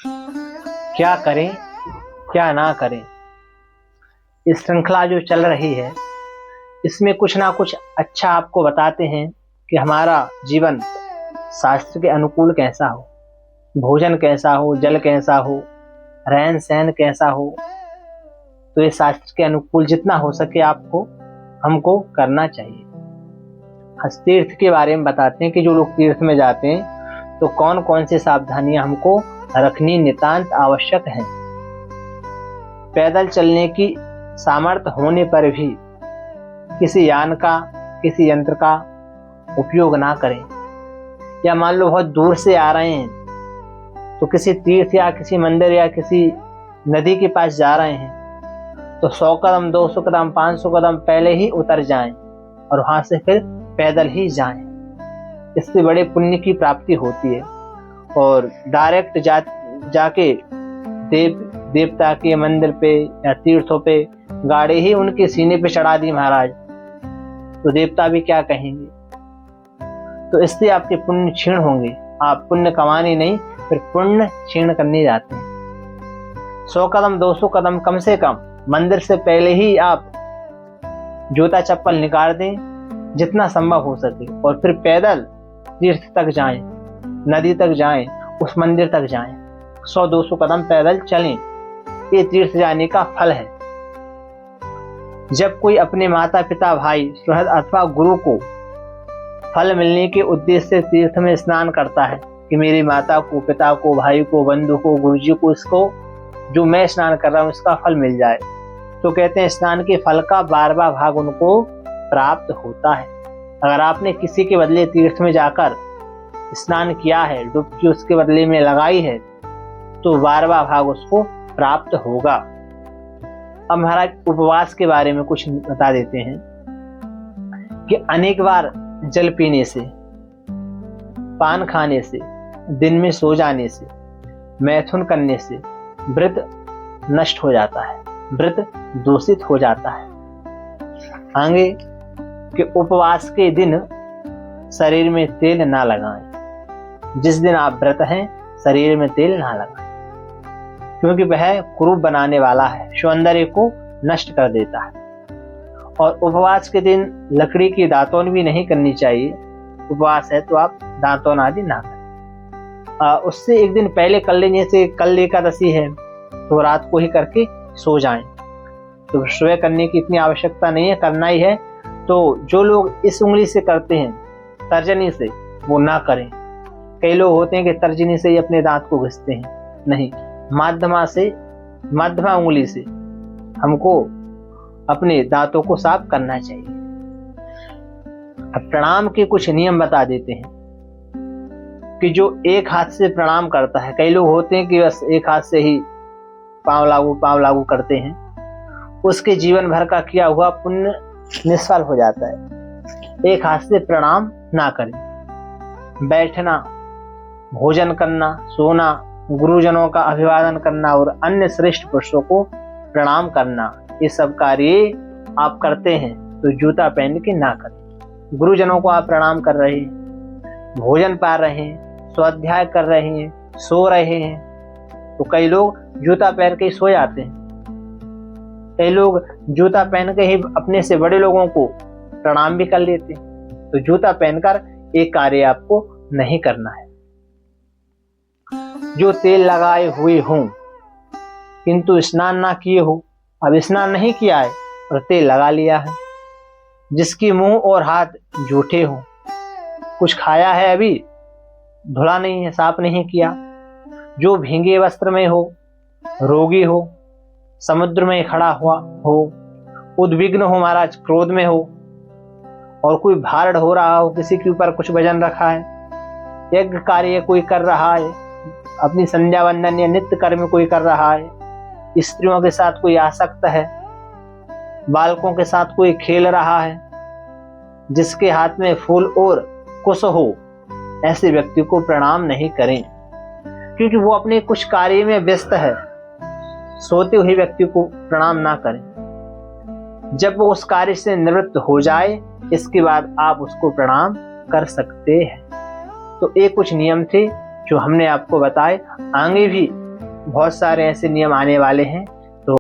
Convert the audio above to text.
क्या करें क्या ना करें। इस श्रृंखला जो चल रही है इसमें कुछ ना कुछ अच्छा आपको बताते हैं कि हमारा जीवन शास्त्र के अनुकूल कैसा हो, भोजन कैसा हो, जल कैसा हो, रहन सहन कैसा हो। तो ये शास्त्र के अनुकूल जितना हो सके आपको हमको करना चाहिए। तीर्थ के बारे में बताते हैं कि जो लोग तीर्थ में जाते हैं तो कौन कौन सी सावधानियां हमको रखनी नितांत आवश्यक है। पैदल चलने की सामर्थ्य होने पर भी किसी यान का, किसी यंत्र का उपयोग ना करें। या मान लो बहुत दूर से आ रहे हैं तो किसी तीर्थ या किसी मंदिर या किसी नदी के पास जा रहे हैं तो 100 कदम, 200 कदम, 500 कदम पहले ही उतर जाएं और वहां से फिर पैदल ही जाएं। इससे बड़े पुण्य की प्राप्ति होती है। और डायरेक्ट जाके देवता के मंदिर पे या तीर्थों पे गाड़ी ही उनके सीने पे चढ़ा दी महाराज, तो देवता भी क्या कहेंगे। तो इससे आपके पुण्य क्षीण होंगे। आप पुण्य कमाने नहीं, फिर पुण्य क्षीण करने जाते हैं। 100 कदम, 200 कदम कम से कम मंदिर से पहले ही आप जूता चप्पल निकाल दें जितना संभव हो सके, और फिर पैदल तीर्थ तक जाएं, नदी तक जाएं, उस मंदिर तक जाएं। 100-200 कदम पैदल चलें, ये तीर्थ जाने का फल है। जब कोई अपने माता पिता, भाई, सुहृद अथवा गुरु को फल मिलने के उद्देश्य से तीर्थ में स्नान करता है कि मेरी माता को, पिता को, भाई को, बंधु को, गुरु जी को, इसको जो मैं स्नान कर रहा हूँ इसका फल मिल जाए, तो कहते हैं स्नान के फल का 12वां भाग उनको प्राप्त होता है। अगर आपने किसी के बदले तीर्थ में जाकर स्नान किया है, डुबकी उसके बदले में लगाई है, तो 12वां भाग उसको प्राप्त होगा। अब महाराज उपवास के बारे में कुछ बता देते हैं कि अनेक बार जल पीने से, पान खाने से, दिन में सो जाने से, मैथुन करने से व्रत नष्ट हो जाता है, व्रत दूषित हो जाता है। आगे कि उपवास के दिन शरीर में तेल ना लगाएं। जिस दिन आप व्रत हैं शरीर में तेल ना लगाएं, क्योंकि वह कुरूप बनाने वाला है, सौंदर्य को नष्ट कर देता है। और उपवास के दिन लकड़ी की दातून भी नहीं करनी चाहिए। उपवास है तो आप दातून आदि ना करें। उससे एक दिन पहले कर लेने से, कल एकादशी है तो रात को ही करके सो जाएं, तो सुबह करने की इतनी आवश्यकता नहीं है, करना ही है। तो जो लोग इस उंगली से करते हैं, तर्जनी से, वो ना करें। कई लोग होते हैं कि तर्जनी से ही अपने दांत को घिसते हैं, नहीं, मध्यमा उंगली से हमको अपने दांतों को साफ करना चाहिए। अब प्रणाम के कुछ नियम बता देते हैं कि जो एक हाथ से प्रणाम करता है, कई लोग होते हैं कि बस एक हाथ से ही पांव लागू करते हैं, उसके जीवन भर का किया हुआ पुण्य निष्फल हो जाता है। एक हाथ से प्रणाम ना करें। बैठना, भोजन करना, सोना, गुरुजनों का अभिवादन करना और अन्य श्रेष्ठ पुरुषों को प्रणाम करना, ये सब कार्य आप करते हैं तो जूता पहन के ना करें। गुरुजनों को आप प्रणाम कर रहे हैं, भोजन पा रहे हैं, स्वाध्याय कर रहे हैं, सो रहे हैं, तो कई लोग जूता पहन के ही सो जाते हैं। कई लोग जूता पहन के ही अपने से बड़े लोगों को प्रणाम भी कर लेते हैं। तो जूता पहनकर एक कार्य आपको नहीं करना है। जो तेल लगाए हुए हों किंतु स्नान ना किए हो, अब स्नान नहीं किया है और तेल लगा लिया है, जिसकी मुंह और हाथ जूठे हों, कुछ खाया है अभी धुला नहीं है, साफ नहीं किया, जो भींगे वस्त्र में हो, रोगी हो, समुद्र में खड़ा हुआ हो, उद्विग्न हो महाराज, क्रोध में हो, और कोई भार हो रहा हो, किसी के ऊपर कुछ वजन रखा है, यज्ञ कार्य कोई कर रहा है, अपनी संध्या वंदन या नित्य कर्म कोई कर रहा है, स्त्रियों के साथ कोई आसक्त है, बालकों के साथ कोई खेल रहा है, जिसके हाथ में फूल और कुश हो, ऐसे व्यक्ति को प्रणाम नहीं करें, क्योंकि वो अपने कुछ कार्य में व्यस्त है। सोते हुए व्यक्ति को प्रणाम ना करें। जब वो उस कार्य से निवृत्त हो जाए इसके बाद आप उसको प्रणाम कर सकते हैं। तो ये कुछ नियम थे जो हमने आपको बताए। आगे भी बहुत सारे ऐसे नियम आने वाले हैं